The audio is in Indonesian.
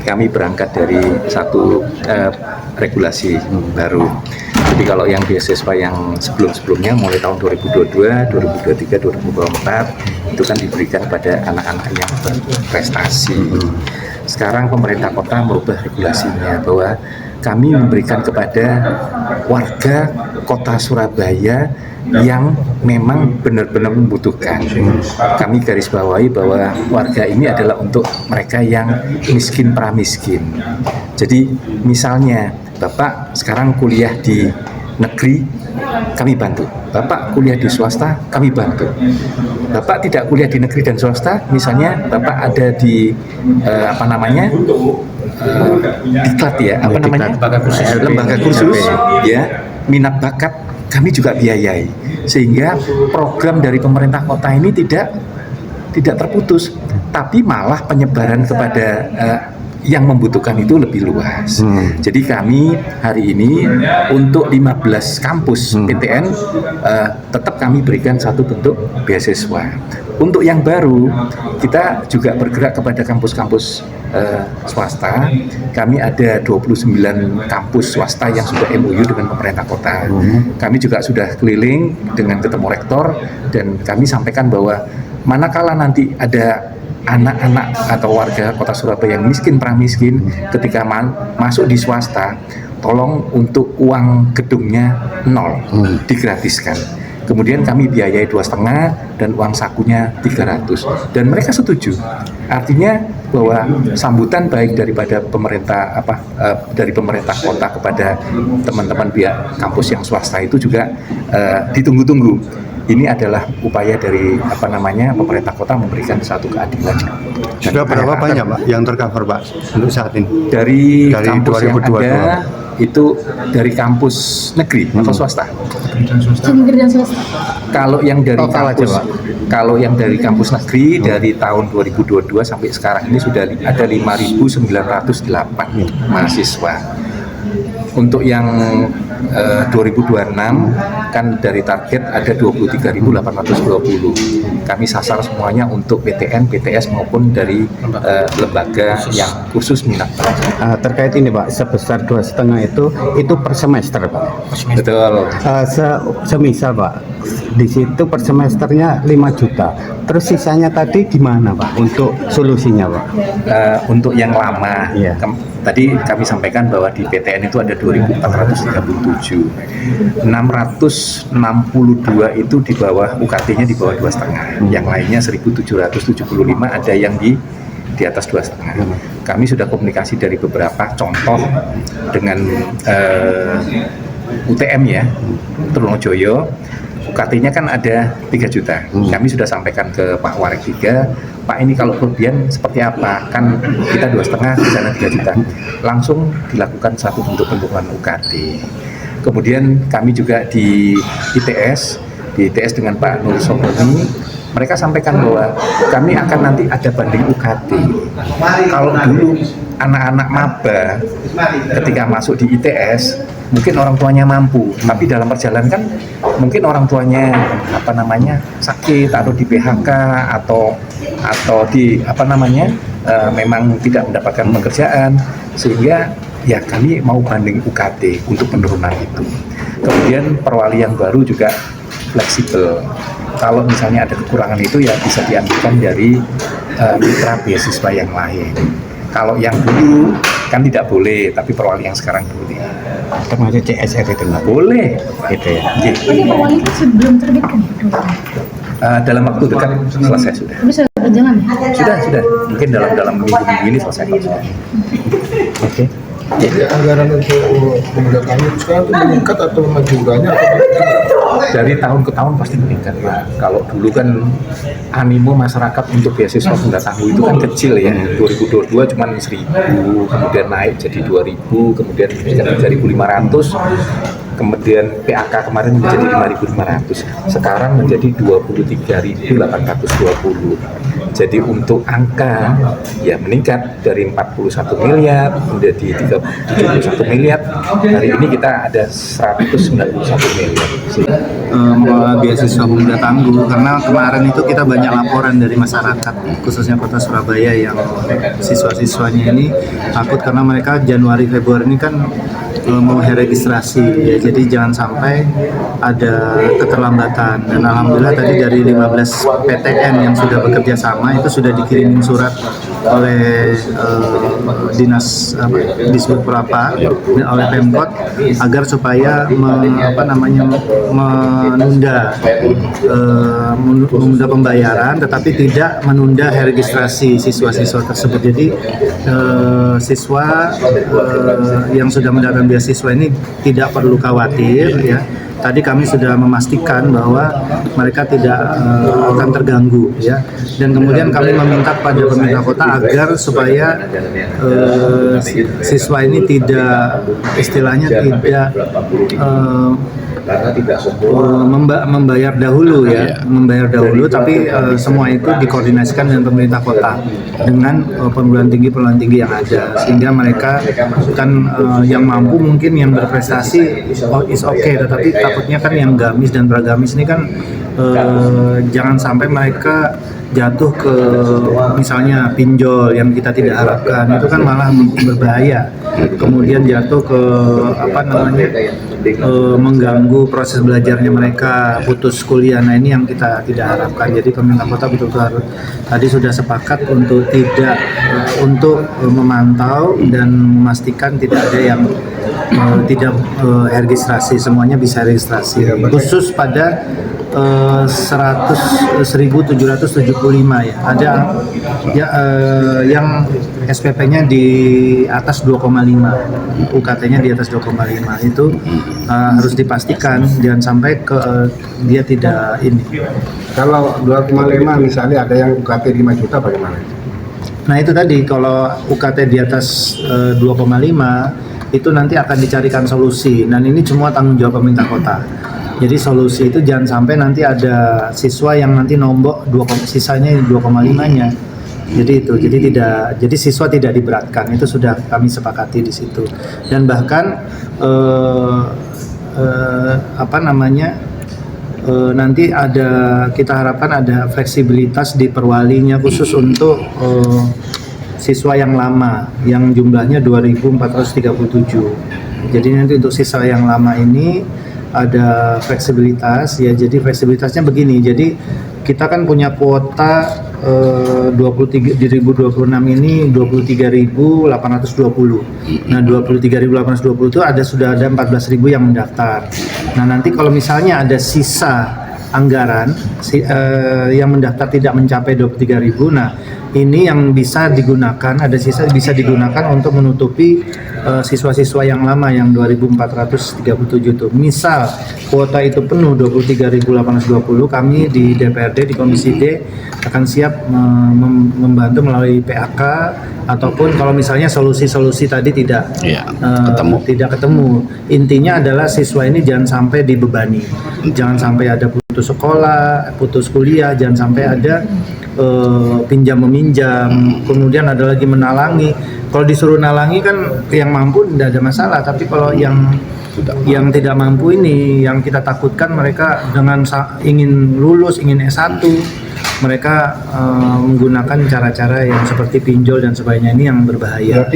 kami berangkat dari satu regulasi baru. Jadi kalau yang beasiswa yang sebelum-sebelumnya mulai tahun 2022, 2023, 2024 itu kan diberikan kepada anak-anak yang berprestasi. Sekarang pemerintah kota merubah regulasinya bahwa kami memberikan kepada warga kota Surabaya yang memang benar-benar membutuhkan. Kami garis bawahi bahwa warga ini adalah untuk mereka yang miskin pramiskin. Jadi misalnya Bapak sekarang kuliah di negeri, kami bantu. Bapak kuliah di swasta, kami bantu. Bapak tidak kuliah di negeri dan swasta, misalnya Bapak ada di diklat ya, lembaga kursus ya, minat bakat kami juga biayai, sehingga program dari pemerintah kota ini tidak terputus, tapi malah penyebaran kepada yang membutuhkan itu lebih luas. Jadi kami hari ini untuk 15 kampus PTN tetap kami berikan satu bentuk beasiswa. Untuk yang baru, kita juga bergerak kepada kampus-kampus swasta. Kami ada 29 kampus swasta yang sudah MOU dengan pemerintah kota. Kami juga sudah keliling dengan ketemu rektor, dan kami sampaikan bahwa manakala nanti ada anak-anak atau warga kota Surabaya yang miskin pramiskin, ketika masuk di swasta, tolong untuk uang gedungnya 0, digratiskan. Kemudian kami biayai 2,5 dan uang sakunya 300, dan mereka setuju. Artinya bahwa sambutan baik daripada pemerintah dari pemerintah kota kepada teman-teman pihak kampus yang swasta itu juga ditunggu-tunggu. Ini adalah upaya dari pemerintah kota memberikan satu keadilan. Sudah berapa banyak Pak yang tercover Pak untuk saat ini? Dari kampus 2022. Yang ada itu dari kampus negeri atau swasta? Negeri dan swasta. Kalau yang dari kampus negeri dari tahun 2022 sampai sekarang ini sudah ada 5.908 mahasiswa. Untuk yang 2026 kan dari target ada 23.820. Kami sasar semuanya untuk PTN, PTS maupun dari lembaga yang khusus minat belajar. Terkait ini Pak, sebesar 2,5 itu per semester Pak. Betul. Semisal Pak, di situ per semesternya 5 juta. Terus sisanya tadi gimana Pak untuk solusinya Pak? Untuk yang lama, yeah. Tadi kami sampaikan bahwa di PTN itu ada 2.437, 662 itu di bawah UKT-nya di bawah 2,5, yang lainnya 1.775 ada yang di atas 2,5. Kami sudah komunikasi dari beberapa contoh dengan UTM ya, Trunojoyo. UKT-nya kan ada 3 juta. Kami sudah sampaikan ke Pak Warik 3, Pak ini kalau kelebihan seperti apa? Kan kita 2,5, di sana 3 juta. Langsung dilakukan satu bentuk pendukungan UKT. Kemudian kami juga di ITS dengan Pak Nur Soboni, mereka sampaikan bahwa kami akan nanti ada banding UKT. Kalau dulu anak-anak maba ketika masuk di ITS mungkin orang tuanya mampu, tapi dalam perjalanan kan mungkin orang tuanya sakit atau di PHK atau di memang tidak mendapatkan pekerjaan, sehingga ya kami mau banding UKT untuk penurunan itu. Kemudian perwali yang baru juga fleksibel. Kalau misalnya ada kekurangan itu ya bisa diambilkan dari mitra beasiswa yang lain. Kalau yang dulu kan tidak boleh, tapi perwali yang sekarang boleh. Termasuk CSR itu nggak boleh, gitu ya. Ini perwali itu sebelum terbit kan? Dalam waktu dekat selesai sudah. Bisa berjalan ya? Sudah. Mungkin dalam minggu-minggu ini selesai. Oke. Jadi anggaran untuk penegakan itu sekarang itu meningkat atau masih banyak? Dari tahun ke tahun pasti meningkat Pak. Kalau dulu kan animo masyarakat untuk beasiswa Bunda-Tangguh itu kan kecil ya. 2022 cuma 1.000, kemudian naik jadi 2.000, kemudian jadi 3.500. Kemudian PAK kemarin menjadi 5.500, sekarang menjadi 23.820. Jadi untuk angka ya meningkat dari 41 miliar menjadi 71 miliar. Hari ini kita ada 191 miliar. mengelola beasiswa pemuda tangguh, karena kemarin itu kita banyak laporan dari masyarakat khususnya Kota Surabaya yang siswa-siswanya ini takut karena mereka Januari Februari ini kan mau registrasi ya, jadi jangan sampai ada keterlambatan. Dan alhamdulillah tadi dari 15 PTN yang sudah bekerja sama itu sudah dikirimin surat oleh dinas Disbud Prapa oleh Pemkot agar supaya menunda pembayaran, tetapi tidak menunda registrasi siswa-siswa tersebut. Jadi siswa yang sudah mendapatkan beasiswa ini tidak perlu khawatir ya. Tadi kami sudah memastikan bahwa mereka tidak akan terganggu ya. Dan kemudian kami meminta kepada pemerintah kota agar supaya siswa ini tidak istilahnya tidak membayar dahulu ya, membayar dahulu, tapi semua itu dikoordinasikan dengan pemerintah kota dengan perguruan tinggi yang ada, sehingga mereka kan yang mampu mungkin yang berprestasi is okay, tetapi takutnya kan yang gamis dan beragamis ini kan jangan sampai mereka jatuh ke misalnya pinjol yang kita tidak harapkan, itu kan malah berbahaya. Kemudian jatuh ke mengganggu proses belajarnya mereka, putus kuliah. Nah ini yang kita tidak harapkan. Jadi pemerintah kota betul-betul tadi sudah sepakat untuk memantau dan memastikan tidak ada yang tidak registrasi, semuanya bisa registrasi. Khusus pada 1.775 ya, ada yang SPP-nya di atas 2,5, UKT-nya di atas 2,5, itu harus dipastikan jangan sampai dia tidak ini. Kalau 2,5 misalnya ada yang UKT 5 juta bagaimana? Nah itu tadi, kalau UKT di atas 2,5 itu nanti akan dicarikan solusi, dan ini semua tanggung jawab pemerintah kota. Jadi solusi itu jangan sampai nanti ada siswa yang nanti nombok sisanya 2,5-nya. Jadi siswa tidak diberatkan, itu sudah kami sepakati di situ. Dan bahkan nanti kita harapkan ada fleksibilitas di perwalinya khusus untuk siswa yang lama yang jumlahnya 2.437. Jadi nanti untuk siswa yang lama ini ada fleksibilitas ya. Jadi fleksibilitasnya begini, jadi kita kan punya kuota 2026 ini 23.820. Nah 23.820 itu sudah ada 14.000 yang mendaftar. Nah nanti kalau misalnya ada sisa anggaran yang mendaftar tidak mencapai 23.000, nah ini yang bisa digunakan, ada sisa bisa digunakan untuk menutupi siswa-siswa yang lama yang 2.437 itu. Misal kuota itu penuh 23.820, kami di DPRD di Komisi D akan siap membantu melalui PAK, ataupun kalau misalnya solusi-solusi tadi tidak ketemu. Intinya adalah siswa ini jangan sampai dibebani, jangan sampai ada putus sekolah, putus kuliah, jangan sampai ada pinjam meminjam, kemudian ada lagi menalangi. Kalau disuruh nalangi kan yang mampu tidak ada masalah, tapi kalau yang tidak mampu ini yang kita takutkan mereka dengan ingin lulus, ingin S1, mereka menggunakan cara-cara yang seperti pinjol dan sebagainya, ini yang berbahaya.